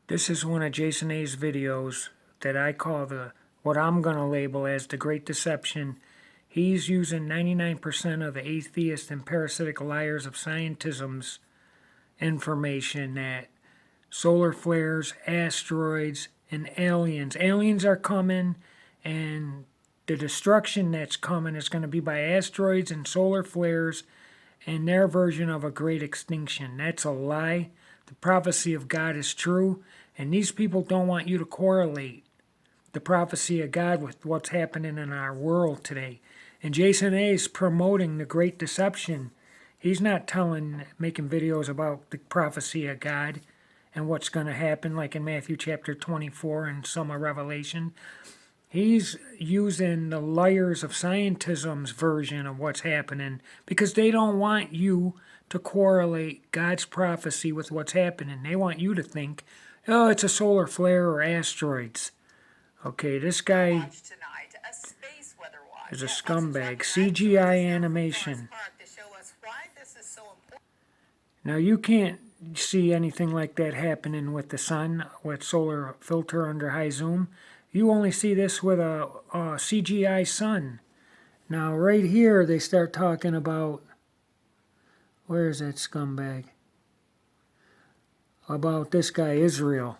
This is one of JasonA's videos that I call what I'm going to label as the Great Deception. He's using 99% of the atheist and parasitic liars of scientism's information that solar flares, asteroids, and aliens. Aliens are coming, and the destruction that's coming is going to be by asteroids and solar flares and their version of a great extinction. That's a lie. The prophecy of God is true, and these people don't want you to correlate the prophecy of God with what's happening in our world today. And JasonA is promoting the Great Deception. He's not making videos about the prophecy of God and what's going to happen, like in Matthew chapter 24 and some of Revelation. He's using the liars of scientism's version of what's happening because they don't want you to correlate God's prophecy with what's happening. They want you to think, oh, it's a solar flare or asteroids. Okay, this guy is a scumbag. CGI animation. Now you can't see anything like that happening with the sun, with solar filter under high zoom. You only see this with a CGI sun. Now right here they start talking about, where is that scumbag? About this guy, Israel.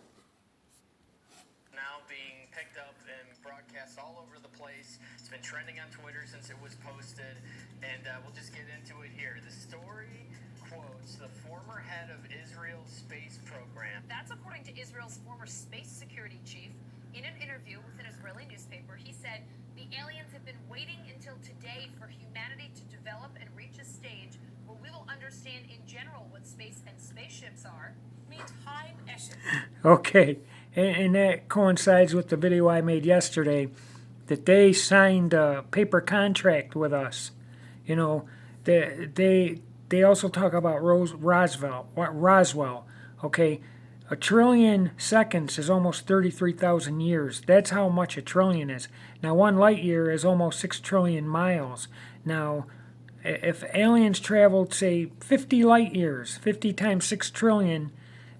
Now being picked up and broadcast all over the place. It's been trending on Twitter since it was posted, and we'll just get into it here. The story quotes the former head of Israel's space program. That's according to Israel's former space security chief. In an interview with an Israeli newspaper, he said the aliens have been waiting until today for humanity to develop and reach a stage where we will understand in general what space and spaceships are. Okay, and that coincides with the video I made yesterday, that they signed a paper contract with us. You know, they also talk about Roswell. Okay, a trillion seconds is almost 33,000 years. That's how much a trillion is. Now, 1 light year is almost 6 trillion miles. Now, if aliens traveled, say, 50 light years, 50 times 6 trillion,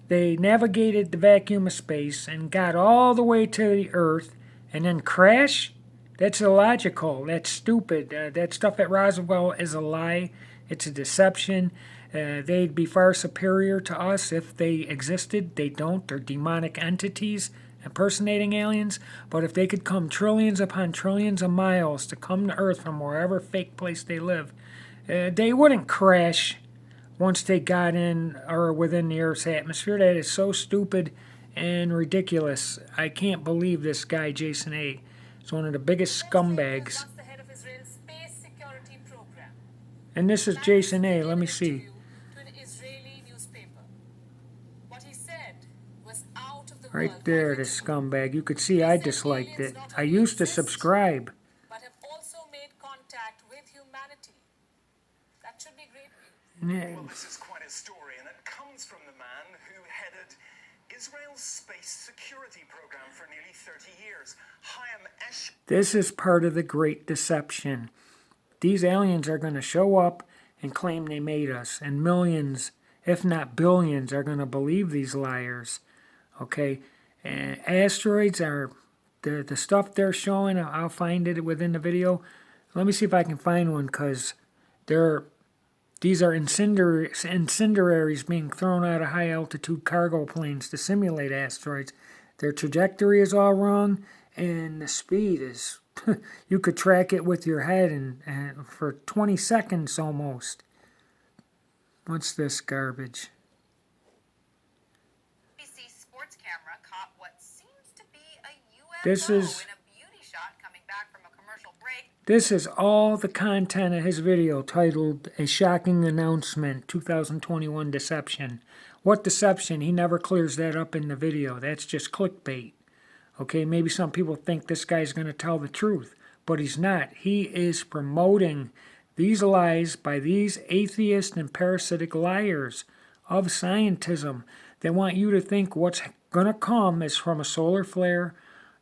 they navigated the vacuum of space and got all the way to the Earth and then crash? That's illogical. That's stupid. That stuff at Roswell is a lie. It's a deception. They'd be far superior to us if they existed. They don't. They're demonic entities impersonating aliens. But if they could come trillions upon trillions of miles to come to Earth from wherever fake place they live, they wouldn't crash once they got in or within the Earth's atmosphere. That is so stupid and ridiculous. I can't believe this guy, JasonA. He's one of the biggest scumbags. And this is JasonA. Let me see. Right there, the scumbag. You could see I disliked it. I used to subscribe. But have also made contact with humanity. That should be great. Well, this is quite a story, and it comes from the man who headed Israel's space security program for nearly 30 years. This is part of the Great Deception. These aliens are going to show up and claim they made us, and millions, if not billions, are going to believe these liars. Okay, and asteroids are the stuff they're showing. I'll find it within the video. Let me see if I can find one, because these are incendiaries being thrown out of high altitude cargo planes to simulate asteroids. Their trajectory is all wrong, and the speed is you could track it with your head and for 20 seconds almost. What's this garbage? This is all the content of his video titled A Shocking Announcement 2021 Deception. What deception? He never clears that up in the video. That's just clickbait. Okay, maybe some people think this guy's going to tell the truth, but he's not. He is promoting these lies by these atheist and parasitic liars of scientism. They want you to think what's going to come is from a solar flare,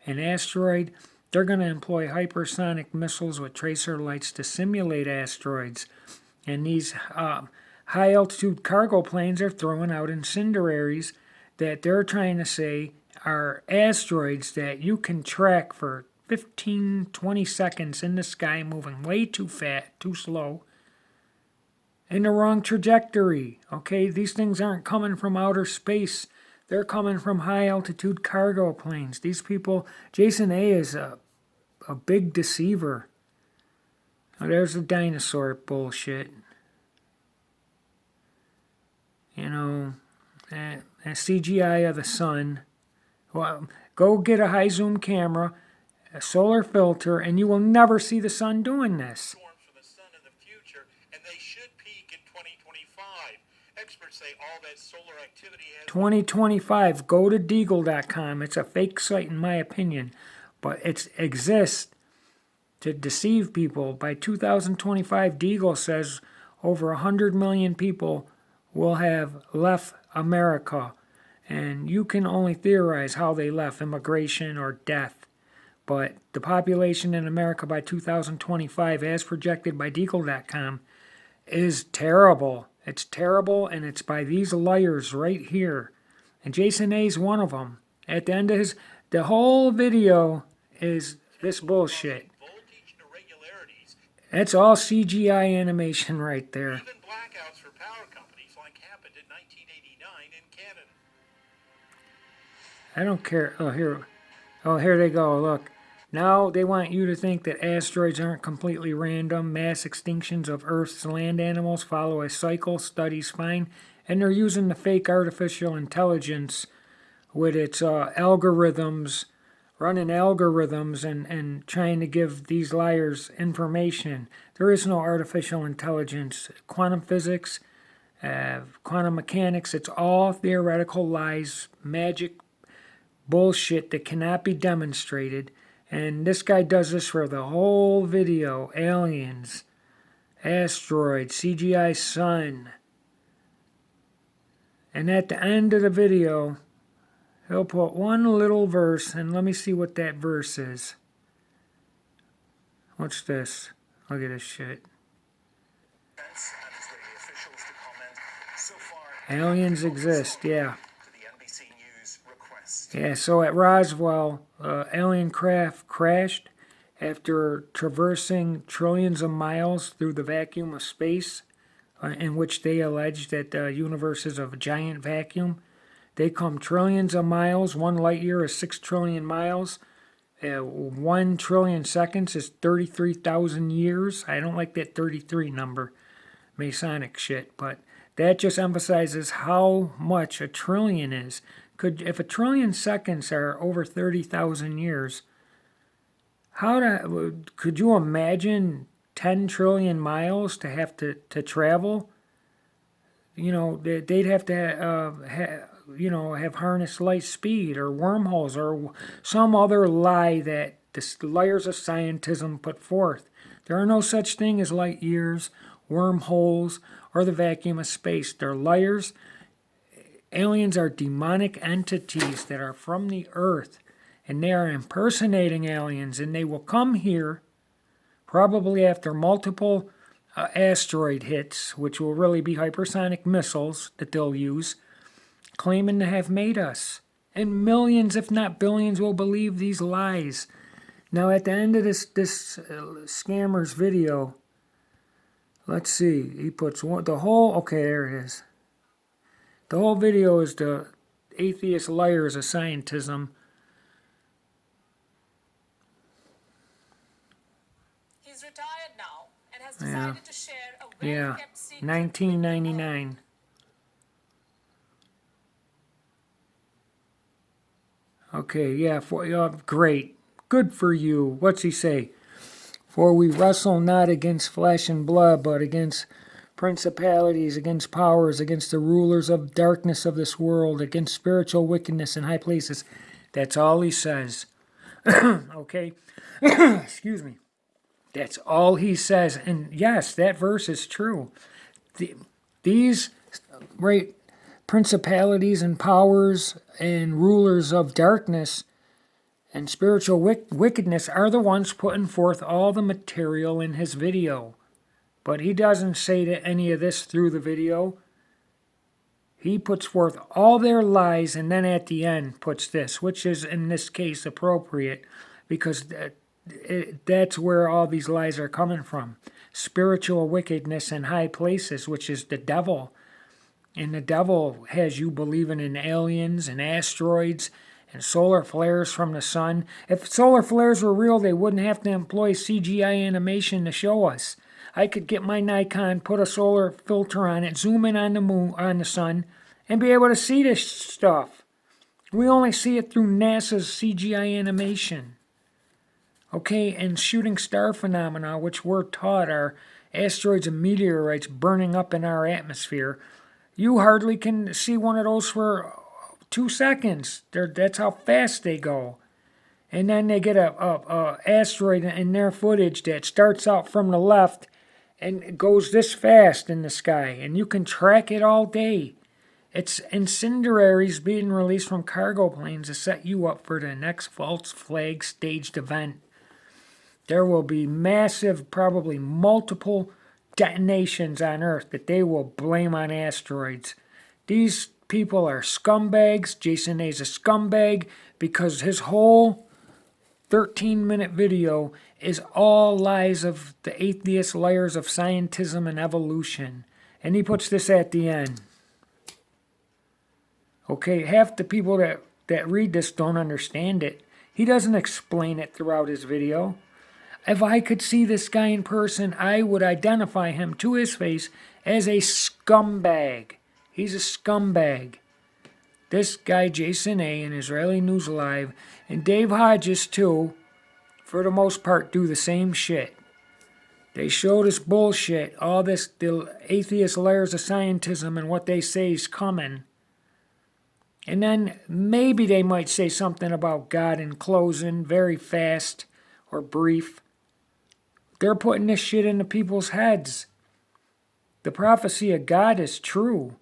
an asteroid. They're going to employ hypersonic missiles with tracer lights to simulate asteroids. And these high-altitude cargo planes are throwing out incendiaries that they're trying to say are asteroids that you can track for 15, 20 seconds in the sky, moving way too fast, too slow, in the wrong trajectory. Okay, these things aren't coming from outer space. They're coming from high altitude cargo planes. These people, JasonA is a big deceiver. Oh, there's the dinosaur bullshit. You know, a CGI of the sun. Well, go get a high zoom camera, a solar filter, and you will never see the sun doing this. Storms from the sun in the future, and they should peak in 2025. Experts say all that solar activity has 2025, go to Deagle.com. It's a fake site in my opinion, but it exists to deceive people. By 2025, Deagle says over 100 million people will have left America. And you can only theorize how they left, immigration or death. But the population in America by 2025, as projected by Deagle.com, is terrible. It's terrible, and it's by these liars right here. And JasonA is one of them. At the end of the whole video is this bullshit. voltage irregularities, That's all CGI animation right there. even blackouts for power companies like happened in 1989 in Canada. I don't care. Here they go. Look. Now they want you to think that asteroids aren't completely random. Mass extinctions of Earth's land animals follow a cycle, studies find, and they're using the fake artificial intelligence with its algorithms, running algorithms and trying to give these liars information. There is no artificial intelligence. Quantum physics, quantum mechanics, it's all theoretical lies, magic bullshit that cannot be demonstrated. And this guy does this for the whole video. Aliens, asteroids, CGI sun. And at the end of the video, he'll put one little verse, and let me see what that verse is. What's this? Look at this shit. Aliens exist, yeah. Yeah, so at Roswell, alien craft crashed after traversing trillions of miles through the vacuum of space, in which they allege that the universe is a giant vacuum. They come trillions of miles. 1 light year is 6 trillion miles. 1 trillion seconds is 33,000 years. I don't like that 33 number, Masonic shit, but that just emphasizes how much a trillion is. If a trillion seconds are over 30,000 years, could you imagine 10 trillion miles to have to travel? You know, they'd have to have harnessed light speed or wormholes or some other lie that the liars of scientism put forth. There are no such thing as light years, wormholes, or the vacuum of space. They're liars. Aliens are demonic entities that are from the earth, and they are impersonating aliens, and they will come here probably after multiple asteroid hits, which will really be hypersonic missiles that they'll use, claiming to have made us. And millions, if not billions, will believe these lies. Now, at the end of this scammer's video, let's see, he puts the whole, okay, there it is. The whole video is the atheist liars of scientism. He's retired now and has decided to share a well-kept secret. 1999. Okay, yeah, great. Good for you. What's he say? For we wrestle not against flesh and blood, but against principalities, against powers, against the rulers of darkness of this world, against spiritual wickedness in high places. That's all he says. Okay? Excuse me. That's all he says. And yes, that verse is true. These principalities and powers and rulers of darkness and spiritual wickedness are the ones putting forth all the material in his video. But he doesn't say any of this through the video. He puts forth all their lies and then at the end puts this, which is in this case appropriate because that's where all these lies are coming from. Spiritual wickedness in high places, which is the devil. And the devil has you believing in aliens and asteroids and solar flares from the sun. If solar flares were real, they wouldn't have to employ CGI animation to show us. I could get my Nikon, put a solar filter on it, zoom in on the moon, on the sun, and be able to see this stuff. We only see it through NASA's CGI animation. Okay, and shooting star phenomena, which we're taught are asteroids and meteorites burning up in our atmosphere. You hardly can see one of those for 2 seconds. That's how fast they go. And then they get a asteroid in their footage that starts out from the left and goes this fast in the sky. And you can track it all day. It's incendiaries being released from cargo planes to set you up for the next false flag staged event. There will be massive, probably multiple detonations on Earth that they will blame on asteroids. These people are scumbags. JasonA's a scumbag because his whole 13-minute video is all lies of the atheist liars of scientism and evolution. And he puts this at the end. Okay, half the people that read this don't understand it. He doesn't explain it throughout his video. If I could see this guy in person, I would identify him to his face as a scumbag. He's a scumbag. This guy, JasonA, and Israeli News Live, and Dave Hodges, too, for the most part, do the same shit. They show this bullshit, all this, the atheist layers of scientism and what they say is coming. And then maybe they might say something about God in closing, very fast or brief. They're putting this shit into people's heads. The prophecy of God is true.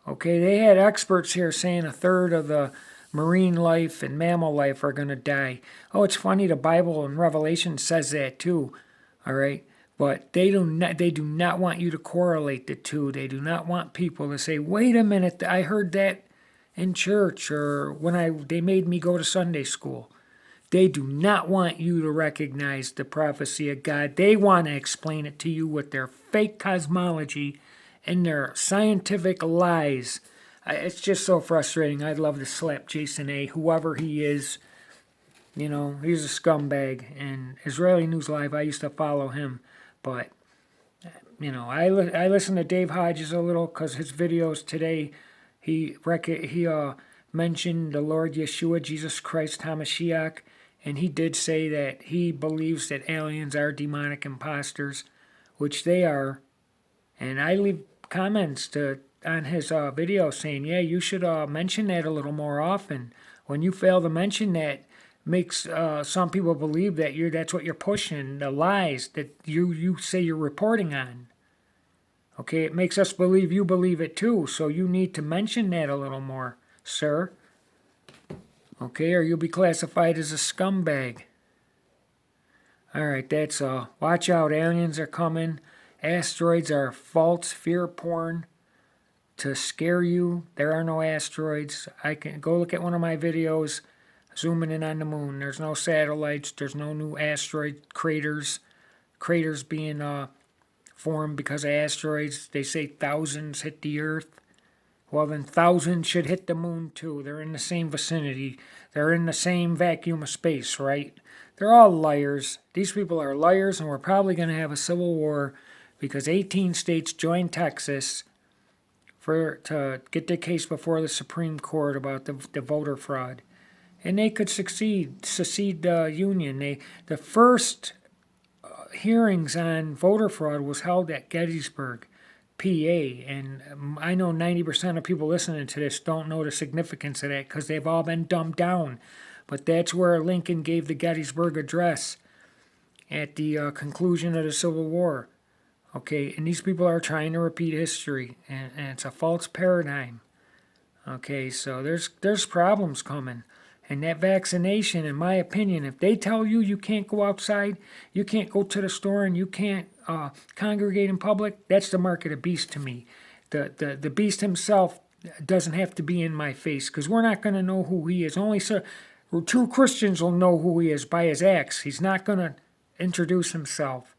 Okay, they had experts here saying a third of the marine life and mammal life are going to die. Oh, it's funny, the Bible and Revelation says that too. All right, but they do not want you to correlate the two. They do not want people to say, wait a minute, I heard that in church or when they made me go to Sunday school. They do not want you to recognize the prophecy of God. They want to explain it to you with their fake cosmology and their scientific lies. It's just so frustrating. I'd love to slap JasonA, whoever he is. You know, he's a scumbag. And Israeli News Live, I used to follow him. But, you know, I listen to Dave Hodges a little because his videos today, he mentioned the Lord Yeshua, Jesus Christ, HaMashiach. And he did say that he believes that aliens are demonic imposters, which they are. And I leave comments on his video saying, yeah, you should mention that a little more often. When you fail to mention that, makes some people believe that that's what you're pushing, the lies that you say you're reporting on. Okay, it makes us believe you believe it too, so you need to mention that a little more, sir. Okay, or you'll be classified as a scumbag. Alright, that's all. Watch out, aliens are coming. Asteroids are false fear porn to scare you. There are no asteroids. I can go look at one of my videos zooming in on the moon. There's no satellites. There's no new asteroid craters. Craters being formed because of asteroids. They say thousands hit the Earth. Well, then thousands should hit the moon too. They're in the same vicinity. They're in the same vacuum of space, right? They're all liars. These people are liars, and we're probably going to have a civil war because 18 states joined Texas to get the case before the Supreme Court about the voter fraud. And they could secede the union. The first hearings on voter fraud was held at Gettysburg, PA, and I know 90% of people listening to this don't know the significance of that because they've all been dumbed down. But that's where Lincoln gave the Gettysburg Address at the conclusion of the Civil War. Okay, and these people are trying to repeat history, and it's a false paradigm. Okay, so there's problems coming. And that vaccination, in my opinion, if they tell you you can't go outside, you can't go to the store, and you can't congregate in public, that's the mark of the beast to me. The beast himself doesn't have to be in my face, because we're not going to know who he is. Only true Christians will know who he is by his acts. He's not going to introduce himself.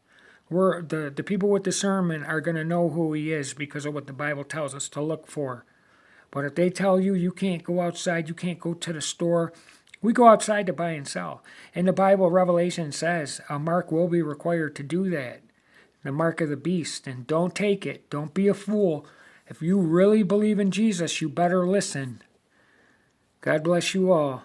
The people with discernment are going to know who he is because of what the Bible tells us to look for. But if they tell you you can't go outside, you can't go to the store, we go outside to buy and sell. And the Bible, Revelation says, a mark will be required to do that. The mark of the beast. And don't take it. Don't be a fool. If you really believe in Jesus, you better listen. God bless you all.